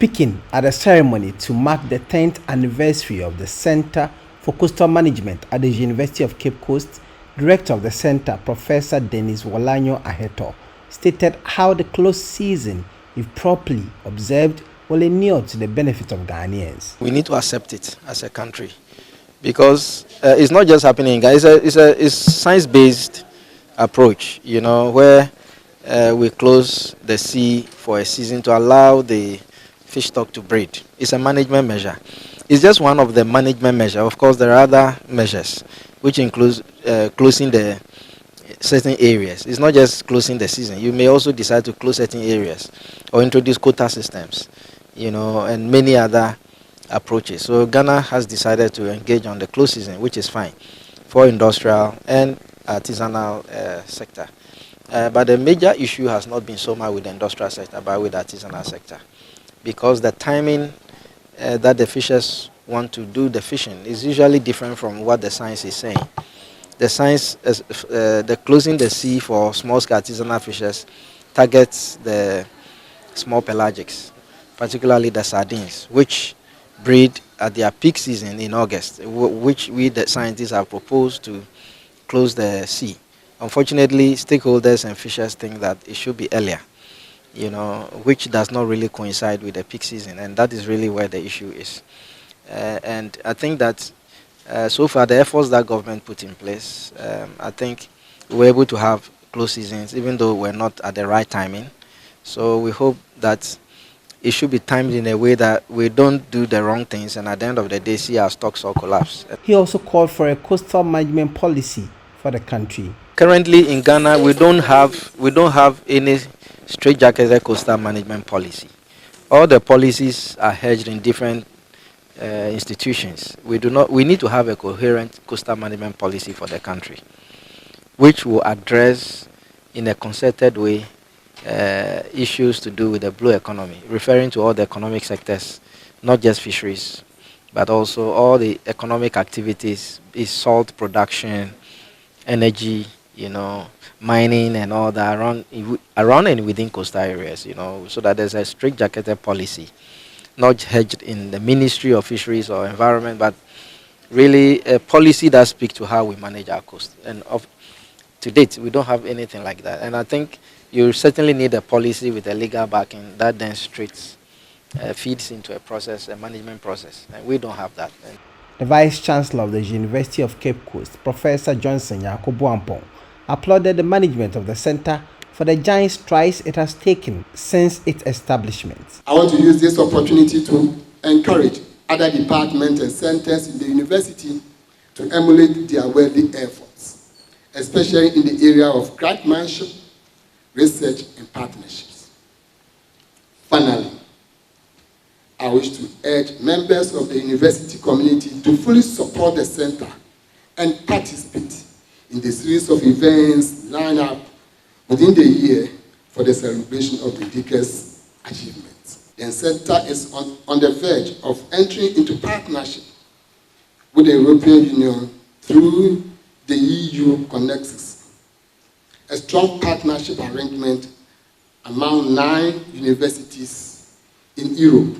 Speaking at a ceremony to mark the 10th anniversary of the Centre for Coastal Management at the University of Cape Coast, Director of the Centre, Professor Dennis Wolanyo Aheto, stated how the close season, if properly observed, will inure to the benefit of Ghanaians. We need to accept it as a country because it's not just happening. It's a science-based approach, where we close the sea for a season to allow the fish stock to breed. It's a management measure. It's just one of the management measures. Of course, there are other measures, which includes closing the certain areas. It's not just closing the season. You may also decide to close certain areas or introduce quota systems, and many other approaches. So Ghana has decided to engage on the close season, which is fine for industrial and artisanal sector. But the major issue has not been so much with the industrial sector, but with the artisanal sector, because the timing that the fishers want to do the fishing is usually different from what the science is saying. The science, the closing the sea for small-scale artisanal fishers targets the small pelagics, particularly the sardines, which breed at their peak season in August, which we, the scientists, have proposed to close the sea. Unfortunately, stakeholders and fishers think that it should be earlier, which does not really coincide with the peak season, and that is really where the issue is. And I think that so far the efforts that government put in place, I think we were able to have close seasons, even though we're not at the right timing. So we hope that it should be timed in a way that we don't do the wrong things and at the end of the day see our stocks all collapse. He also called for a coastal management policy for the country. Currently in Ghana, we don't have any straightjacketed coastal management policy. All the policies are hedged in different institutions. We need to have a coherent coastal management policy for the country, which will address in a concerted way issues to do with the blue economy, referring to all the economic sectors, not just fisheries, but also all the economic activities, salt production, energy, mining and all that around and within coastal areas, so that there's a strict jacketed policy, not hedged in the Ministry of Fisheries or Environment, but really a policy that speaks to how we manage our coast. And to date, we don't have anything like that. And I think you certainly need a policy with a legal backing that then feeds into a management process. And we don't have that. The Vice Chancellor of the University of Cape Coast, Professor Johnson Yakobuampong, applauded the management of the centre for the giant strides it has taken since its establishment. I want to use this opportunity to encourage other departments and centres in the university to emulate their worthy efforts, especially in the area of craftsmanship, research and partnerships. Finally, I wish to urge members of the university community to fully support the centre and participate in the series of events lined up within the year for the celebration of the decade's achievements. The centre is on the verge of entering into partnership with the European Union through the EU Connexus, a strong partnership arrangement among 9 universities in Europe.